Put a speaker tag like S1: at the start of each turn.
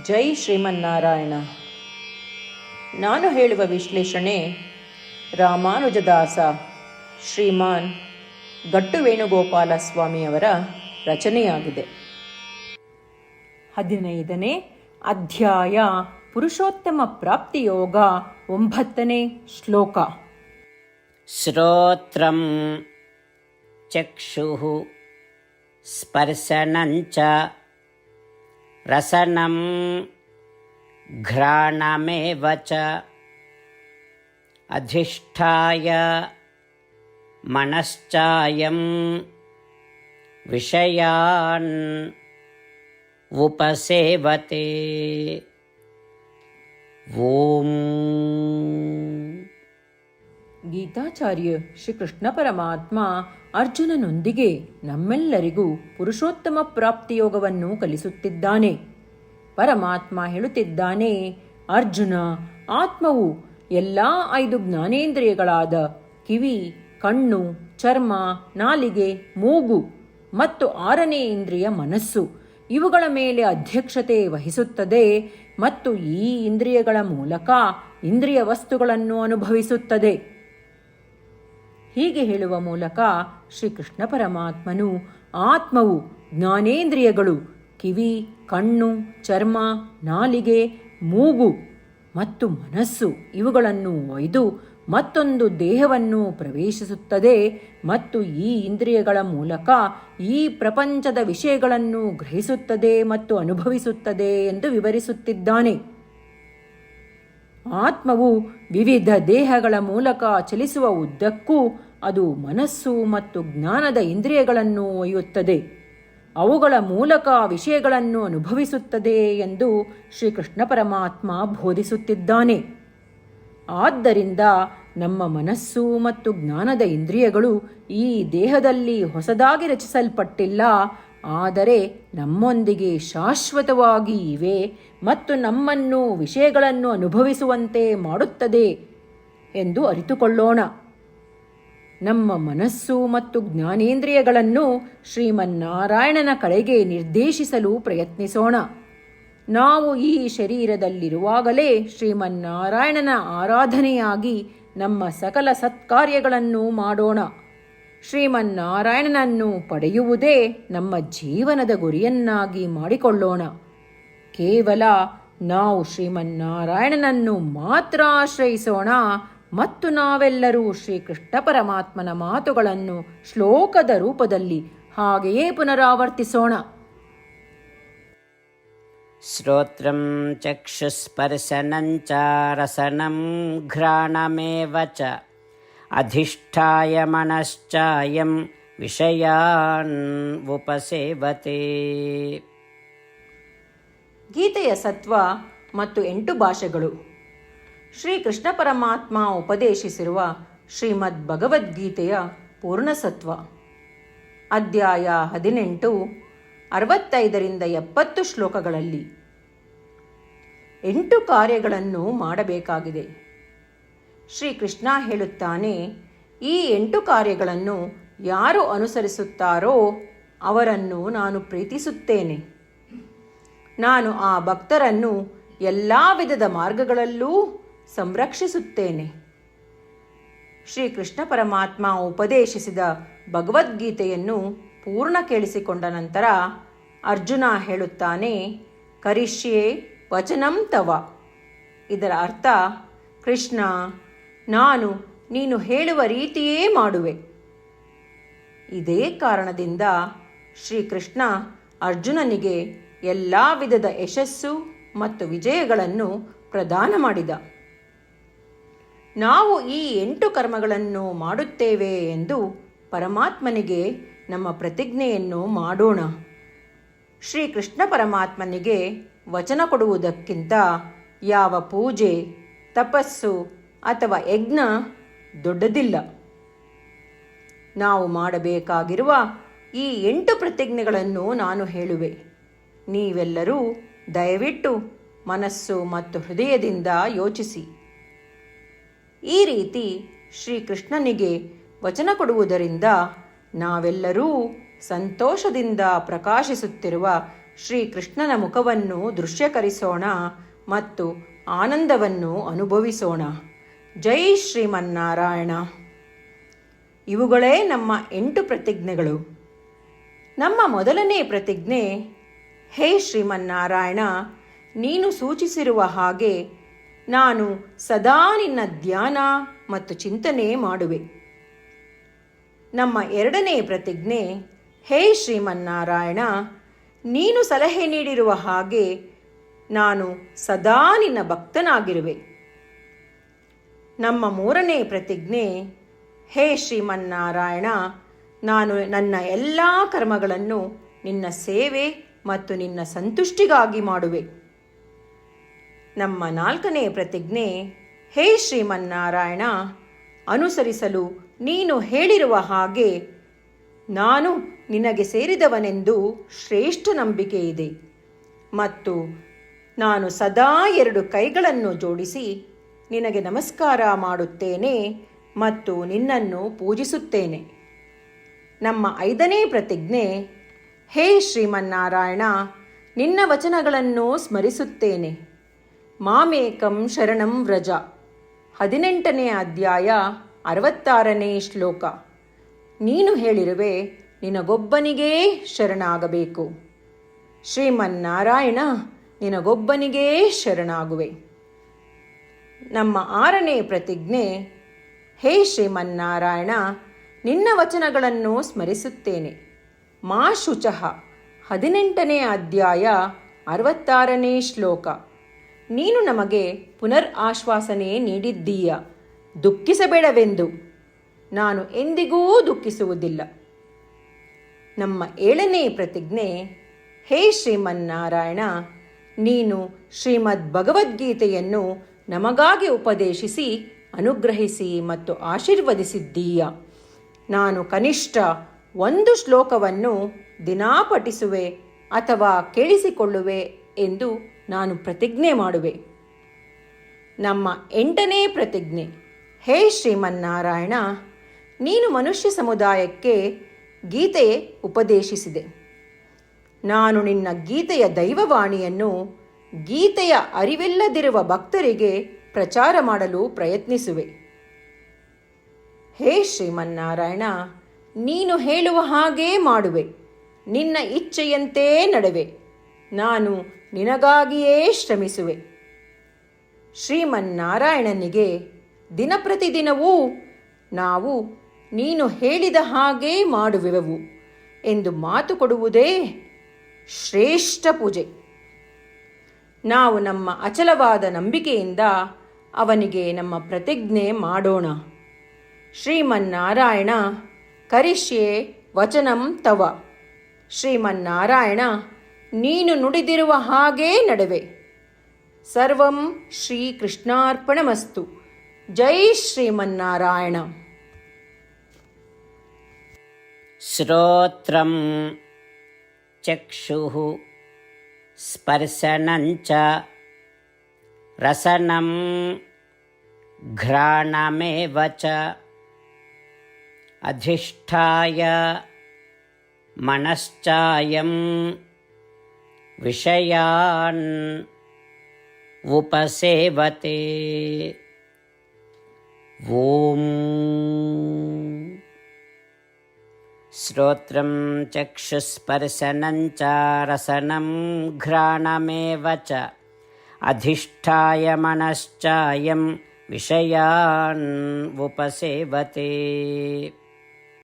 S1: ಜೈ ಶ್ರೀಮನ್ನಾರಾಯಣ. ನಾನು ಹೇಳುವ ವಿಶ್ಲೇಷಣೆ ರಾಮಾನುಜದಾಸ ಶ್ರೀಮಾನ್ ಗಟ್ಟು ವೇಣುಗೋಪಾಲ ಸ್ವಾಮಿಯವರ ರಚನೆಯಾಗಿದೆ. 15ನೇ ಅಧ್ಯಾಯ ಪುರುಷೋತ್ತಮ ಪ್ರಾಪ್ತಿಯೋಗ. 9ನೇ ಶ್ಲೋಕ.
S2: ಶ್ರೋತ್ರಂ ಚಕ್ಷುಃ ಸ್ಪರ್ಶನಂಚ ರಸನಂ ಘ್ರಾಣಮೇವ ಚ ಅಧಿಷ್ಠಾಯ ಮನಶ್ಚಾಯಂ ವಿಷಯಾನ್ ಉಪಸೇವತೆ. ಓಂ.
S1: ಗೀತಾಚಾರ್ಯ ಶ್ರೀಕೃಷ್ಣ ಪರಮಾತ್ಮ ಅರ್ಜುನನೊಂದಿಗೆ ನಮ್ಮೆಲ್ಲರಿಗೂ ಪುರುಷೋತ್ತಮ ಪ್ರಾಪ್ತಿಯೋಗವನ್ನು ಕಲಿಸುತ್ತಿದ್ದಾನೆ. ಪರಮಾತ್ಮ ಹೇಳುತ್ತಿದ್ದಾನೆ, ಅರ್ಜುನ, ಆತ್ಮವು ಎಲ್ಲ 5 ಜ್ಞಾನೇಂದ್ರಿಯಗಳಾದ ಕಿವಿ, ಕಣ್ಣು, ಚರ್ಮ, ನಾಲಿಗೆ, ಮೂಗು ಮತ್ತು 6ನೇ ಇಂದ್ರಿಯ ಮನಸ್ಸು ಇವುಗಳ ಮೇಲೆ ಅಧ್ಯಕ್ಷತೆ ವಹಿಸುತ್ತದೆ ಮತ್ತು ಈ ಇಂದ್ರಿಯಗಳ ಮೂಲಕ ಇಂದ್ರಿಯ ವಸ್ತುಗಳನ್ನು ಅನುಭವಿಸುತ್ತದೆ. ಹೀಗೆ ಹೇಳುವ ಮೂಲಕ ಶ್ರೀಕೃಷ್ಣ ಪರಮಾತ್ಮನು ಆತ್ಮವು ಜ್ಞಾನೇಂದ್ರಿಯಗಳು ಕಿವಿ, ಕಣ್ಣು, ಚರ್ಮ, ನಾಲಿಗೆ, ಮೂಗು ಮತ್ತು ಮನಸ್ಸು ಇವುಗಳನ್ನು ಒಯ್ದು ಮತ್ತೊಂದು ದೇಹವನ್ನು ಪ್ರವೇಶಿಸುತ್ತದೆ ಮತ್ತು ಈ ಇಂದ್ರಿಯಗಳ ಮೂಲಕ ಈ ಪ್ರಪಂಚದ ವಿಷಯಗಳನ್ನು ಗ್ರಹಿಸುತ್ತದೆ ಮತ್ತು ಅನುಭವಿಸುತ್ತದೆ ಎಂದು ವಿವರಿಸುತ್ತಿದ್ದಾನೆ. ಆತ್ಮವು ವಿವಿಧ ದೇಹಗಳ ಮೂಲಕ ಚಲಿಸುವ ಉದ್ದಕ್ಕೂ ಅದು ಮನಸ್ಸು ಮತ್ತು ಜ್ಞಾನದ ಇಂದ್ರಿಯಗಳನ್ನು ಒಯ್ಯುತ್ತದೆ, ಅವುಗಳ ಮೂಲಕ ವಿಷಯಗಳನ್ನು ಅನುಭವಿಸುತ್ತದೆ ಎಂದು ಶ್ರೀಕೃಷ್ಣ ಪರಮಾತ್ಮ ಬೋಧಿಸುತ್ತಿದ್ದಾನೆ. ಆದ್ದರಿಂದ ನಮ್ಮ ಮನಸ್ಸು ಮತ್ತು ಜ್ಞಾನದ ಇಂದ್ರಿಯಗಳು ಈ ದೇಹದಲ್ಲಿ ಹೊಸದಾಗಿ ರಚಿಸಲ್ಪಟ್ಟಿಲ್ಲ, ಆದರೆ ನಮ್ಮೊಂದಿಗೆ ಶಾಶ್ವತವಾಗಿ ಇವೆ ಮತ್ತು ನಮ್ಮನ್ನು ವಿಷಯಗಳನ್ನು ಅನುಭವಿಸುವಂತೆ ಮಾಡುತ್ತದೆ ಎಂದು ಅರಿತುಕೊಳ್ಳೋಣ. ನಮ್ಮ ಮನಸ್ಸು ಮತ್ತು ಜ್ಞಾನೇಂದ್ರಿಯಗಳನ್ನು ಶ್ರೀಮನ್ನಾರಾಯಣನ ಕಡೆಗೆ ನಿರ್ದೇಶಿಸಲು ಪ್ರಯತ್ನಿಸೋಣ. ನಾವು ಈ ಶರೀರದಲ್ಲಿರುವಾಗಲೇ ಶ್ರೀಮನ್ನಾರಾಯಣನ ಆರಾಧನೆಯಾಗಿ ನಮ್ಮ ಸಕಲ ಸತ್ಕಾರ್ಯಗಳನ್ನು ಮಾಡೋಣ. ಶ್ರೀಮನ್ನಾರಾಯಣನನ್ನು ಪಡೆಯುವುದೇ ನಮ್ಮ ಜೀವನದ ಗುರಿಯನ್ನಾಗಿ ಮಾಡಿಕೊಳ್ಳೋಣ. ಕೇವಲ ನಾವು ಶ್ರೀಮನ್ನಾರಾಯಣನನ್ನು ಮಾತ್ರ ಆಶ್ರಯಿಸೋಣ ಮತ್ತು ನಾವೆಲ್ಲರೂ ಶ್ರೀಕೃಷ್ಣ ಪರಮಾತ್ಮನ ಮಾತುಗಳನ್ನು ಶ್ಲೋಕದ ರೂಪದಲ್ಲಿ ಹಾಗೆಯೇ ಪುನರಾವರ್ತಿಸೋಣ.
S2: ಶ್ರೋತ್ರಂ ಚಕ್ಷುಸ್ಪರ್ಶನಂಚ ರಸನಂ ಘ್ರಾಣಮೇವ ಚ ಅಧಿಷ್ಠಾಯ ಮನಶ್ಚಾಯಂ ವಿಷಯಾನ್ ಉಪಸೇವತೆ.
S1: ಗೀತೆಯ ಸತ್ವ ಮತ್ತು 8 ಭಾಷೆಗಳು. ಶ್ರೀಕೃಷ್ಣ ಪರಮಾತ್ಮ ಉಪದೇಶಿಸಿರುವ ಶ್ರೀಮದ್ ಭಗವದ್ಗೀತೆಯ ಪೂರ್ಣಸತ್ವ. ಅಧ್ಯಾಯ 18, 65ರಿಂದ 70 ಶ್ಲೋಕಗಳಲ್ಲಿ 8 ಕಾರ್ಯಗಳನ್ನು ಮಾಡಬೇಕಾಗಿದೆ. ಶ್ರೀಕೃಷ್ಣ ಹೇಳುತ್ತಾನೆ, ಈ 8 ಕಾರ್ಯಗಳನ್ನು ಯಾರು ಅನುಸರಿಸುತ್ತಾರೋ ಅವರನ್ನು ನಾನು ಪ್ರೀತಿಸುತ್ತೇನೆ. ನಾನು ಆ ಭಕ್ತರನ್ನು ಎಲ್ಲ ವಿಧದ ಮಾರ್ಗಗಳಲ್ಲೂ ಸಂರಕ್ಷಿಸುತ್ತೇನೆ. ಶ್ರೀಕೃಷ್ಣ ಪರಮಾತ್ಮ ಉಪದೇಶಿಸಿದ ಭಗವದ್ಗೀತೆಯನ್ನು ಪೂರ್ಣ ಕೇಳಿಸಿಕೊಂಡ ನಂತರ ಅರ್ಜುನ ಹೇಳುತ್ತಾನೆ, ಕರಿಷ್ಯೆ ವಚನಂ ತವ. ಇದರ ಅರ್ಥ, ಕೃಷ್ಣ, ನಾನು ನೀನು ಹೇಳುವ ರೀತಿಯೇ ಮಾಡುವೆ. ಇದೇ ಕಾರಣದಿಂದ ಶ್ರೀಕೃಷ್ಣ ಅರ್ಜುನನಿಗೆ ಎಲ್ಲ ವಿಧದ ಯಶಸ್ಸು ಮತ್ತು ವಿಜಯಗಳನ್ನು ಪ್ರದಾನ ಮಾಡಿದ. ನಾವು ಈ 8 ಕರ್ಮಗಳನ್ನು ಮಾಡುತ್ತೇವೆ ಎಂದು ಪರಮಾತ್ಮನಿಗೆ ನಮ್ಮ ಪ್ರತಿಜ್ಞೆಯನ್ನು ಮಾಡೋಣ. ಶ್ರೀಕೃಷ್ಣ ಪರಮಾತ್ಮನಿಗೆ ವಚನ ಕೊಡುವುದಕ್ಕಿಂತ ಯಾವ ಪೂಜೆ, ತಪಸ್ಸು ಅಥವಾ ಯಜ್ಞ ದೊಡ್ಡದಿಲ್ಲ. ನಾವು ಮಾಡಬೇಕಾಗಿರುವ ಈ 8 ಪ್ರತಿಜ್ಞೆಗಳನ್ನು ನಾನು ಹೇಳುವೆ. ನೀವೆಲ್ಲರೂ ದಯವಿಟ್ಟು ಮನಸ್ಸು ಮತ್ತು ಹೃದಯದಿಂದ ಯೋಚಿಸಿ. ಈ ರೀತಿ ಶ್ರೀಕೃಷ್ಣನಿಗೆ ವಚನ ಕೊಡುವುದರಿಂದ ನಾವೆಲ್ಲರೂ ಸಂತೋಷದಿಂದ ಪ್ರಕಾಶಿಸುತ್ತಿರುವ ಶ್ರೀಕೃಷ್ಣನ ಮುಖವನ್ನು ದೃಶ್ಯಕರಿಸೋಣ ಮತ್ತು ಆನಂದವನ್ನು ಅನುಭವಿಸೋಣ. ಜೈ ಶ್ರೀಮನ್ನಾರಾಯಣ. ಇವುಗಳೇ ನಮ್ಮ 8 ಪ್ರತಿಜ್ಞೆಗಳು. ನಮ್ಮ ಮೊದಲನೇ ಪ್ರತಿಜ್ಞೆ, ಹೇ ಶ್ರೀಮನ್ನಾರಾಯಣ, ನೀನು ಸೂಚಿಸಿರುವ ಹಾಗೆ ನಾನು ಸದಾ ನಿನ್ನ ಧ್ಯಾನ ಮತ್ತು ಚಿಂತನೆ ಮಾಡುವೆ. ನಮ್ಮ ಎರಡನೇ ಪ್ರತಿಜ್ಞೆ, ಹೇ ಶ್ರೀಮನ್ನಾರಾಯಣ, ನೀನು ಸಲಹೆ ನೀಡಿರುವ ಹಾಗೆ ನಾನು ಸದಾ ನಿನ್ನ ಭಕ್ತನಾಗಿರುವೆ. ನಮ್ಮ ಮೂರನೇ ಪ್ರತಿಜ್ಞೆ, ಹೇ ಶ್ರೀಮನ್ನಾರಾಯಣ, ನಾನು ನನ್ನ ಎಲ್ಲ ಕರ್ಮಗಳನ್ನು ನಿನ್ನ ಸೇವೆ ಮತ್ತು ನಿನ್ನ ಸಂತುಷ್ಟಿಗಾಗಿ ಮಾಡುವೆ. ನಮ್ಮ ನಾಲ್ಕನೇ ಪ್ರತಿಜ್ಞೆ, ಹೇ ಶ್ರೀಮನ್ನಾರಾಯಣ, ಅನುಸರಿಸಲು ನೀನು ಹೇಳಿರುವ ಹಾಗೆ ನಾನು ನಿನಗೆ ಸೇರಿದವನೆಂದು ಶ್ರೇಷ್ಠ ನಂಬಿಕೆ ಇದೆ ಮತ್ತು ನಾನು ಸದಾ 2 ಕೈಗಳನ್ನು ಜೋಡಿಸಿ ನಿನಗೆ ನಮಸ್ಕಾರ ಮಾಡುತ್ತೇನೆ ಮತ್ತು ನಿನ್ನನ್ನು ಪೂಜಿಸುತ್ತೇನೆ. ನಮ್ಮ 5ನೇ ಪ್ರತಿಜ್ಞೆ, ಹೇ ಶ್ರೀಮನ್ನಾರಾಯಣ, ನಿನ್ನ ವಚನಗಳನ್ನು ಸ್ಮರಿಸುತ್ತೇನೆ. ಮಾಮೇಕಂ ಶರಣಂ ವ್ರಜ, 18ನೇ ಅಧ್ಯಾಯ 66ನೇ ಶ್ಲೋಕ. ನೀನು ಹೇಳಿರುವೆ, ನಿನಗೊಬ್ಬನಿಗೇ ಶರಣಾಗಬೇಕು. ಶ್ರೀಮನ್ನಾರಾಯಣ, ನಿನಗೊಬ್ಬನಿಗೇ ಶರಣಾಗುವೆ. ನಮ್ಮ 6ನೇ ಪ್ರತಿಜ್ಞೆ, ಹೇ ಶ್ರೀಮನ್ನಾರಾಯಣ, ನಿನ್ನ ವಚನಗಳನ್ನು ಸ್ಮರಿಸುತ್ತೇನೆ. ಮಾ ಶುಚಃ, 18ನೇ ಅಧ್ಯಾಯ 66ನೇ ಶ್ಲೋಕ. ನೀನು ನಮಗೆ ಪುನರ್ ಆಶ್ವಾಸನೆ ನೀಡಿದ್ದೀಯ, ದುಃಖಿಸಬೇಡವೆಂದು. ನಾನು ಎಂದಿಗೂ ದುಃಖಿಸುವುದಿಲ್ಲ. ನಮ್ಮ 7ನೇ ಪ್ರತಿಜ್ಞೆ, ಹೇ ಶ್ರೀಮನ್ನಾರಾಯಣ, ನೀನು ಶ್ರೀಮದ್ ಭಗವದ್ಗೀತೆಯನ್ನು ನಮಗಾಗಿ ಉಪದೇಶಿಸಿ ಅನುಗ್ರಹಿಸಿ ಮತ್ತು ಆಶೀರ್ವದಿಸಿದ್ದೀಯ. ನಾನು ಕನಿಷ್ಠ 1 ಶ್ಲೋಕವನ್ನು ದಿನಾ ಪಠಿಸುವೆ ಅಥವಾ ಕೇಳಿಸಿಕೊಳ್ಳುವೆ ಎಂದು ನಾನು ಪ್ರತಿಜ್ಞೆ ಮಾಡುವೆ. ನಮ್ಮ 8ನೇ ಪ್ರತಿಜ್ಞೆ, ಹೇ ಶ್ರೀಮನ್ನಾರಾಯಣ, ನೀನು ಮನುಷ್ಯ ಸಮುದಾಯಕ್ಕೆ ಗೀತೆ ಉಪದೇಶಿಸಿದೆ. ನಾನು ನಿನ್ನ ಗೀತೆಯ ದೈವವಾಣಿಯನ್ನು ಗೀತೆಯ ಅರಿವಿಲ್ಲದಿರುವ ಭಕ್ತರಿಗೆ ಪ್ರಚಾರ ಮಾಡಲು ಪ್ರಯತ್ನಿಸುವೆ. ಹೇ ಶ್ರೀಮನ್ನಾರಾಯಣ, ನೀನು ಹೇಳುವ ಹಾಗೇ ಮಾಡುವೆ. ನಿನ್ನ ಇಚ್ಛೆಯಂತೆ ನಡೆವೆ. ನಾನು ನಿನಗಾಗಿಯೇ ಶ್ರಮಿಸುವೆ. ಶ್ರೀಮನ್ನಾರಾಯಣನಿಗೆ ದಿನಪ್ರತಿದಿನವೂ ನಾವು ನೀನು ಹೇಳಿದ ಹಾಗೇ ಮಾಡುವೆವು ಎಂದು ಮಾತು ಕೊಡುವುದೇ ಶ್ರೇಷ್ಠ ಪೂಜೆ. ನಾವು ನಮ್ಮ ಅಚಲವಾದ ನಂಬಿಕೆಯಿಂದ ಅವನಿಗೆ ನಮ್ಮ ಪ್ರತಿಜ್ಞೆ ಮಾಡೋಣ. ಶ್ರೀಮನ್ನಾರಾಯಣ, ಕರಿಷ್ಯೆ ವಚನಂ ತವ. ಶ್ರೀಮನ್ನಾರಾಯಣ, ನೀನು ನುಡಿದಿರುವ ಹಾಗೇ ನಡೆವೆ. ಸರ್ವಂ ಶ್ರೀಕೃಷ್ಣಾರ್ಪಣಮಸ್ತು. ಜೈ ಶ್ರೀಮನ್ನಾರಾಯಣ.
S2: ಶ್ರೋತ್ರಂ ಚಕ್ಷುಃ ಸ್ಪರ್ಶನಂಚ ರಸನಂ ಘ್ರಾಣಮೇವ ಚ ಅಧಿಷ್ಠಾಯ ಮನಶ್ಚಾಯಂ ವಿಷಯಾನ್ ಉಪಸೇವತೆ. ಓಂ. ಶ್ರೋತ್ರಂ ಚಕ್ಷುಸ್ಪರ್ಶನಂ ಚ ರಸನಂ ಘ್ರಾಣಮೇವ ಚ ಅಧಿಷ್ಠಾಯ ಮನಶ್ಚಾಯಂ ವಿಷಯಾನ್ ಉಪಸೇವತೆ.